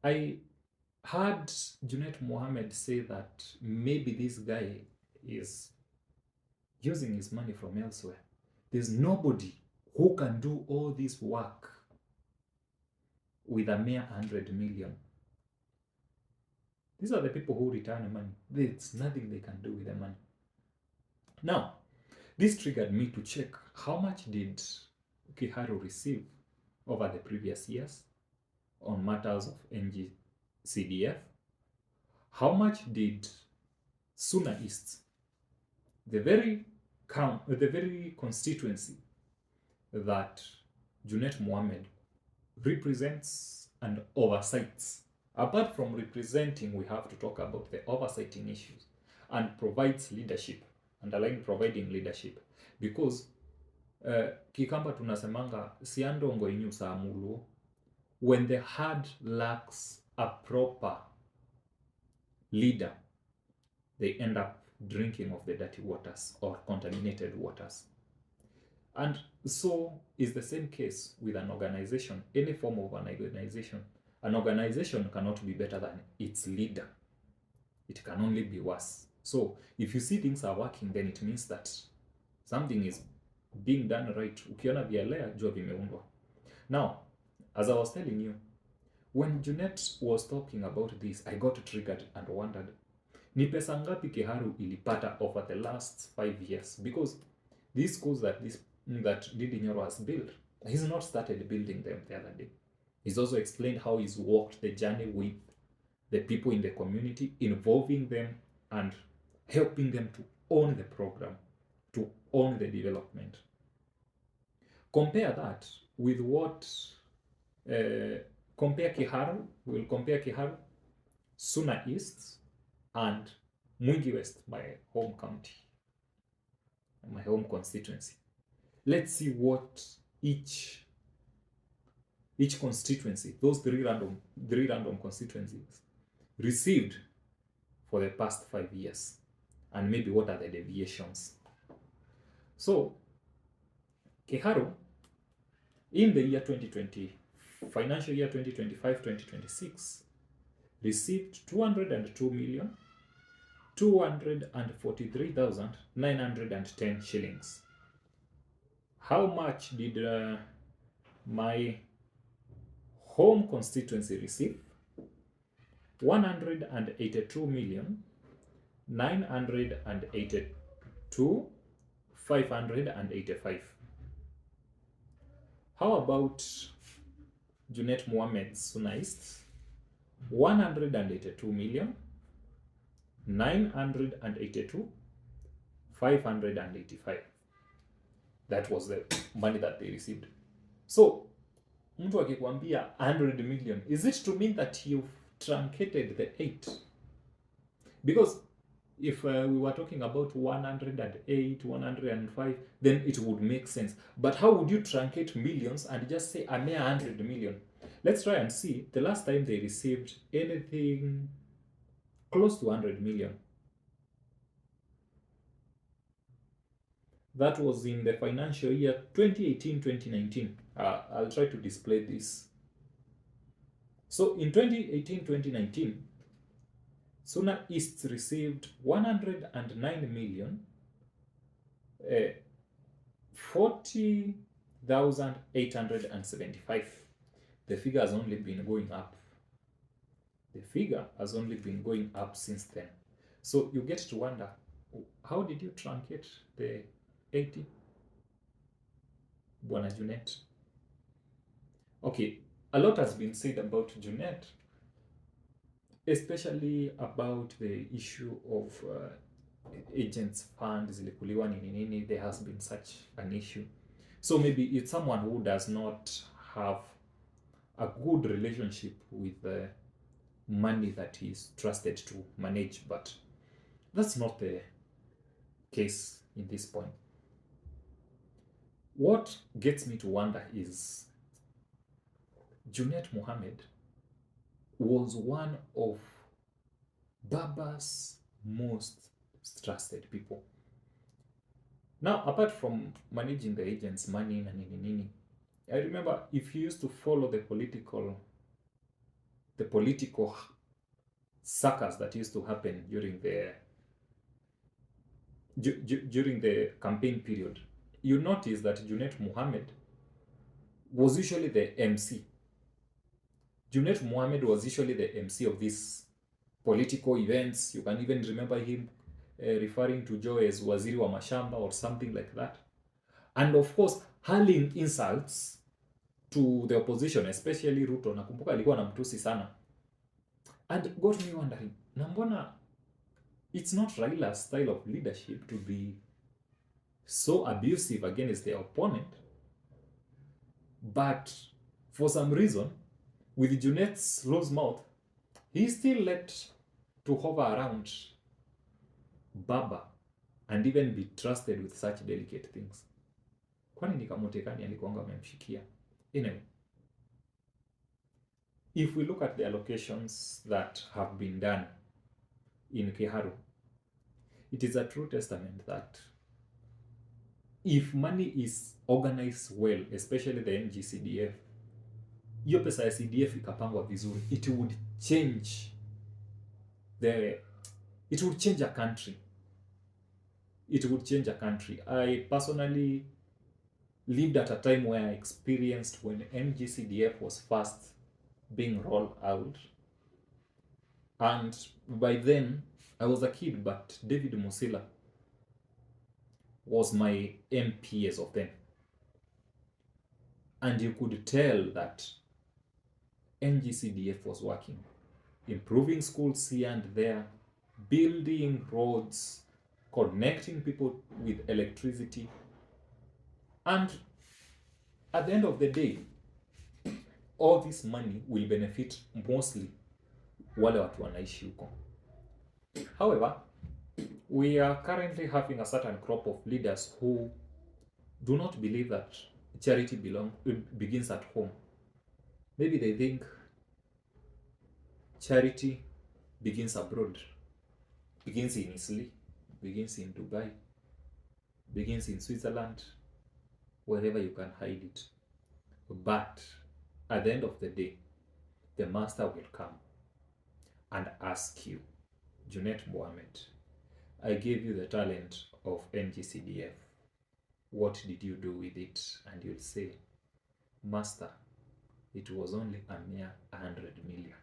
I heard Junet Mohammed say that maybe this guy is using his money from elsewhere. There's nobody who can do all this work with a mere 100 million. These are the people who return money. There's nothing they can do with the money. Now, this triggered me to check how much did Kiharu receive over the previous years on matters of NGCDF. How much did Suna East, the very constituency that Junet Mohammed represents and oversights. Apart from representing, we have to talk about the oversighting issues and provides leadership, underlying providing leadership, because Kikamba tunasemanga siandongo inyu saamulu, when the herd lacks a proper leader, they end up drinking of the dirty waters or contaminated waters. And so is the same case with an organization, any form of an organization. An organization cannot be better than its leader. It can only be worse. So if you see things are working, then it means that something is being done right. Ukiona vialea, jua vimeundwa. Now, as I was telling you, when Junet was talking about this, I got triggered and wondered, ni pesa ngapi Kiharu ilipata over the last 5 years? Because these schools that Ndindi Nyoro has built, he's not started building them the other day. He's also explained how he's walked the journey with the people in the community, involving them and helping them to own the program, to own the development. Compare that with what, compare Kiharu, we'll compare Kiharu, Suna East, and Mwingi West, my home county, my home constituency. Let's see what each constituency, those three random constituencies, received for the past 5 years, and maybe what are the deviations. So, Kiharu, in the year 2020, financial year 2025-2026, received 202,243,910 shillings. How much did my home constituency receive? 182,982,585. How about Junet Mohammed's Suna East? 182,982,585. That was the money that they received. So, mtu akikwambia 100 million, is it to mean that you've truncated the 8? Because if we were talking about 108, 105, then it would make sense. But how would you truncate millions and just say a mere 100 million? Let's try and see the last time they received anything close to 100 million. That was in the financial year 2018-2019. I'll try to display this. So in 2018-2019, Suna East received 109,040,875. The figure has only been going up. The figure has only been going up since then. So you get to wonder, how did you truncate the 80? Bwana Junet. Okay, a lot has been said about Junet, especially about the issue of agents funds zilikuliwa nini. There has been such an issue. So maybe it's someone who does not have a good relationship with the money that he's trusted to manage, but that's not the case in this point. What gets me to wonder is Junet Mohammed was one of Baba's most trusted people. Now, apart from managing the agents' money and nini, I remember if you used to follow the political the political circus that used to happen during the campaign period, you notice that Junet Mohammed was usually the MC. Junet Mohammed was usually the MC of these political events. You can even remember him referring to Joe as Waziri wa Mashamba or something like that. And of course, hurling insults to the opposition, especially Ruto. Nakumbuka alikuwa anamtusi sana. And it got me wondering, na mbona it's not Raila's style of leadership to be so abusive against the opponent, but for some reason, with Junet's closed mouth, he still let to hover around Baba and even be trusted with such delicate things. Kwani nikamotekani alikuanga amemshikia. Anyway, if we look at the allocations that have been done in Kiharu, it is a true testament that if money is organized well, especially the NGCDF, hiyo pesa ya CDF ikapangwa vizuri, it would change a country. It would change a country. I personally lived at a time where I experienced when NGCDF was first being rolled out. And by then, I was a kid, but David Musila was my MP as of then. And you could tell that NGCDF was working, improving schools here and there, building roads, connecting people with electricity. And at the end of the day, all this money will benefit mostly wale watu wanaishi huko. However, we are currently having a certain crop of leaders who do not believe that charity begins at home. Maybe they think charity begins abroad, begins in Italy, begins in Dubai, begins in Switzerland, wherever you can hide it. But at the end of the day, the master will come and ask you, Junet Mohammed, I gave you the talent of NGCDF. What did you do with it? And you'll say, Master, it was only a mere 100 million.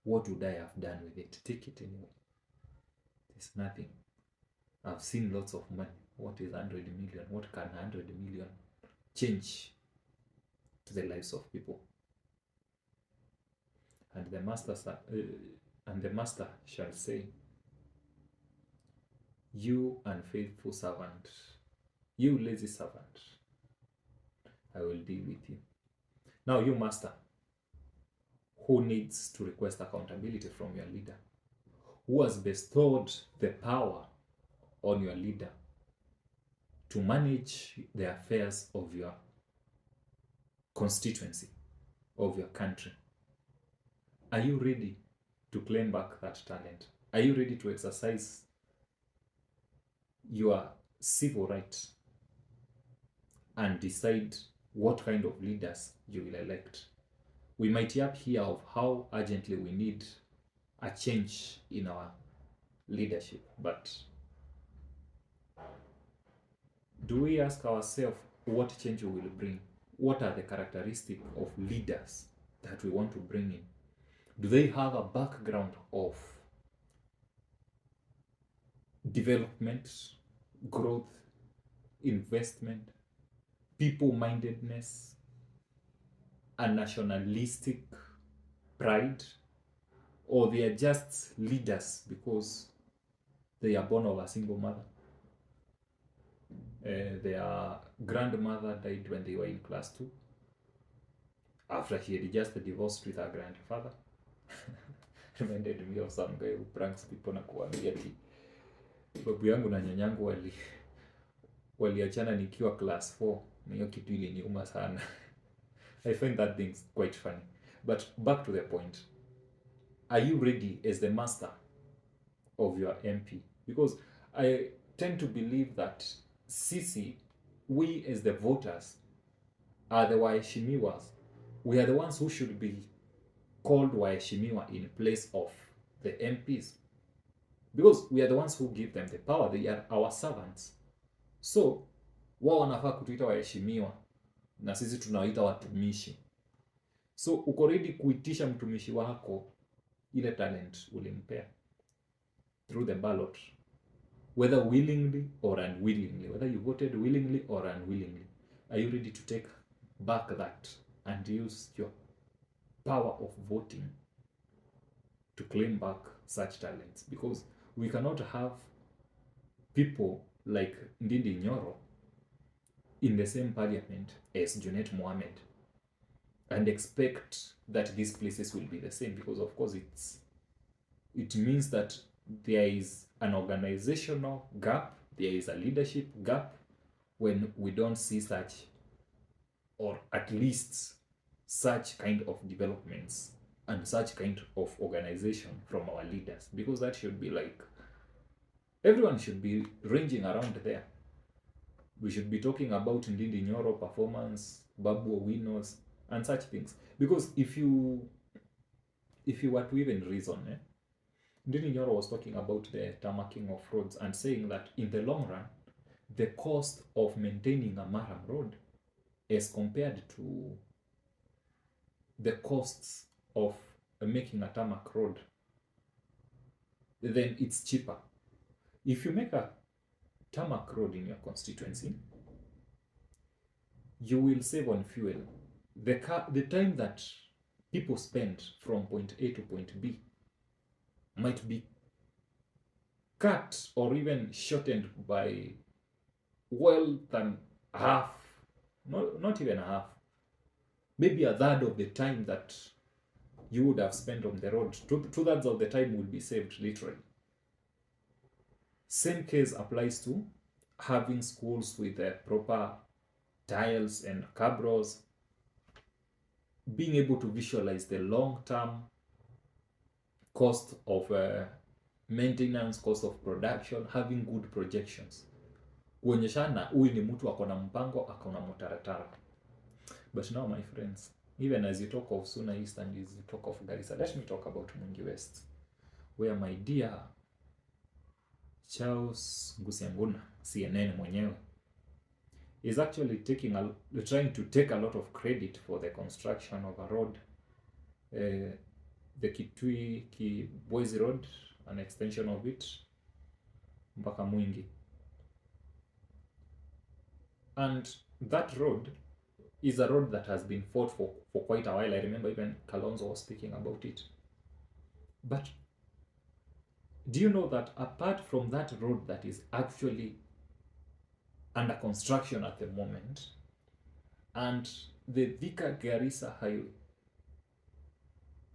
What would I have done with it? Take it anyway. It's nothing. I've seen lots of money. What is 100 million? What can 100 million change to the lives of people? And the master shall say, you unfaithful servant, you lazy servant, I will deal with you. Now you master, who needs to request accountability from your leader, who has bestowed the power on your leader to manage the affairs of your constituency, of your country. Are you ready to claim back that talent? Are you ready to exercise your civil right and decide what kind of leaders you will elect? We might hear of how urgently we need a change in our leadership, but do we ask ourselves what change we will bring? What are the characteristics of leaders that we want to bring in? Do they have a background of development, growth, investment, people-mindedness, a nationalistic pride? Or they are just leaders because they are born of a single mother? Their grandmother died when they were in class 2, after she had just divorced with her grandfather. Reminded me of some guy who pranks people na kuambia ati babu yangu na nyanyangu waliachana nikiwa class 4. Na hiyo kitu iliniuma sana. I find that thing quite funny. But back to the point. Are you ready as the master of your MP? Because I tend to believe that we as the voters are the waheshimiwas. We are the ones who should be called waheshimiwa in place of the MPs, because we are the ones who give them the power. They are our servants. So wao wanafaa kutuita waheshimiwa na sisi tunawaita watumishi. So uko ready kuitisha mtumishi wako ile talent ulimpea through the ballot, whether willingly or unwillingly, whether you voted willingly or unwillingly. Are you ready to take back that and use your power of voting to claim back such talents? Because we cannot have people like Ndindi Nyoro in the same parliament as Junet Mohammed and expect that these places will be the same, because of course it means that there is an organizational gap, there is a leadership gap when we don't see such, or at least such kind of developments and such kind of organization from our leaders, because that should be like, everyone should be ranging around there. We should be talking about Ndindi Nyoro performance, Babu Owinos, and such things. Because if you were to even reason, Ndindi Nyoro was talking about the tarmacking of roads and saying that in the long run, the cost of maintaining a Maram road as compared to the costs of making a tarmac road, then it's cheaper. If you make a tarmac road in your constituency, you will save on fuel. The time that people spend from point A to point B might be cut or even shortened by well than half, not even a half, maybe a third of the time that you would have spent on the road. Two-thirds of the time would be saved, literally. Same case applies to having schools with proper tiles and cabros, being able to visualize the long-term cost of maintenance, cost of production, having good projections, kuonyeshana huyu ni mtu akona mpango, akona mutaratara. But now, my friends, even as you talk of Suna East and as you talk of Garissa, let me talk about Mwingi West, where my dear Charles Ngusianguna, CNN mwenyewe, is actually trying to take a lot of credit for the construction of a road, the Kitui Boise Road, an extension of it, mpaka Mwingi. And that road is a road that has been fought for quite a while. I remember even Kalonzo was speaking about it. But do you know that apart from that road that is actually under construction at the moment, and the Thika Garissa highway,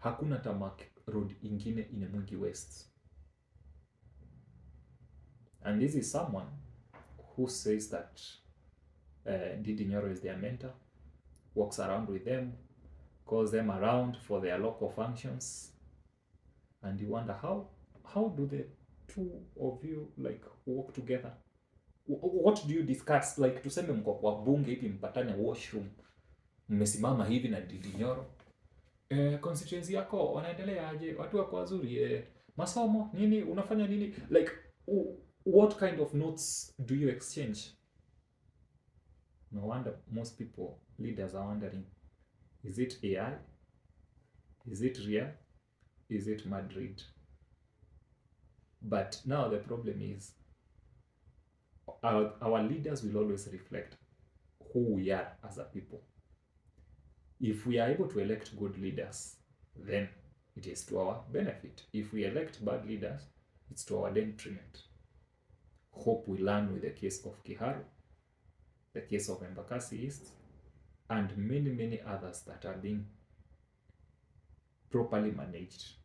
hakuna tarmac road ingine in Mwingi West? And this is someone who says that Ndindi Nyoro is their mentor, walks around with them, calls them around for their local functions, and you wonder how do the two of you like work together? What do you discuss? Like tuseme mko kwa bunge hivi, mpatane washroom, mmesimama hivi na Ndindi Nyoro, constituency yako wanaendelea aje, watu wako wazuri, masomo nini, unafanya nini? Like what kind of notes do you exchange? No wonder most people, leaders, are wondering, is it AI? Is it real? Is it Madrid? But now the problem is our leaders will always reflect who we are as a people. If we are able to elect good leaders, then it is to our benefit. If we elect bad leaders, it's to our detriment. Hope we learn with the case of Kiharu, the case of Embakasi East, and many others that are being properly managed